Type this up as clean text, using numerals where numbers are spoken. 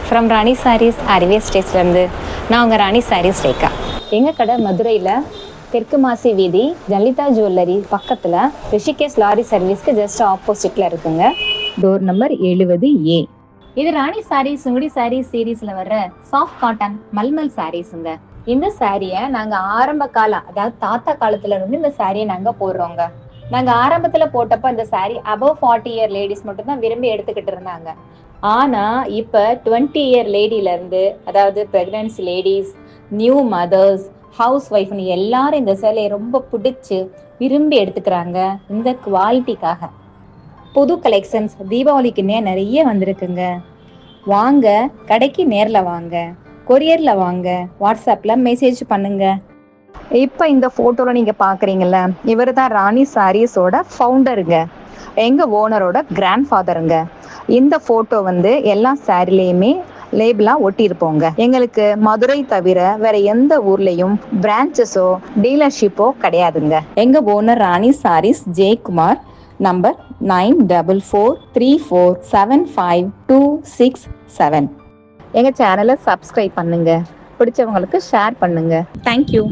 From ராணி சாரீஸ் அறிவே ஸ்டேட்ஸ்லேருந்து நான் உங்கள் ராணி சாரீஸ் ரேகா. எங்கள் கடை மதுரையில் தெற்கு மாசி வீதி ஜலிதா ஜுவல்லரி பக்கத்தில் ரிஷிகேஷ் லாரி சர்வீஸ்க்கு ஜஸ்ட் ஆப்போசிட்டில் இருக்குங்க. Door number 70A. இது ராணி சாரீஸ் சுங்குடி சாரீஸ் சீரீஸில் வர்ற சாஃப்ட் காட்டன் மல்மல் சாரீஸுங்க. இந்த சாரியை நாங்கள் ஆரம்ப காலம், அதாவது தாத்தா காலத்துல இருந்து இந்த சாரியை நாங்கள் போடுறோங்க. நாங்கள் ஆரம்பத்தில் போட்டப்போ இந்த சாரி அபவ் 40 இயர் லேடிஸ் மட்டும்தான் விரும்பி எடுத்துக்கிட்டு இருந்தாங்க. ஆனால் இப்போ 20 இயர் லேடியிலேருந்து, அதாவது pregnancy ladies, new mothers, house ஒய்ஃப்னு எல்லாரும் இந்த சேலையை ரொம்ப பிடிச்சி விரும்பி எடுத்துக்கிறாங்க. இந்த குவாலிட்டிக்காக புது கலெக்ஷன்ஸ் தீபாவளிக்குன்னே நிறைய வந்திருக்குங்க. வாங்க, கடைக்கு நேரில் வாங்க, கொரியரில் வாங்க, வாட்ஸ்அப்பில் மெசேஜ் பண்ணுங்க. இப்போ இந்த ஃபோட்டோவில் நீங்கள் பார்க்குறீங்கள, இவர் தான் ராணி சாரீஸோட ஃபவுண்டருங்க, எங்கள் ஓனரோட கிராண்ட் ஃபாதருங்க. இந்த ஃபோட்டோ வந்து எல்லா சாரிலையுமே லேபிளாக ஒட்டியிருப்போங்க. எங்களுக்கு மதுரை தவிர வேற எந்த ஊர்லேயும் பிரான்ச்சஸோ டீலர்ஷிப்போ கிடையாதுங்க. எங்கள் ஓனர் ராணி சாரீஸ் ஜெயக்குமார். நம்பர் 9443475267. எங்கள் சேனலை சப்ஸ்கிரைப் பண்ணுங்க, பிடிச்சவங்களுக்கு ஷேர் பண்ணுங்க. தேங்க்யூ.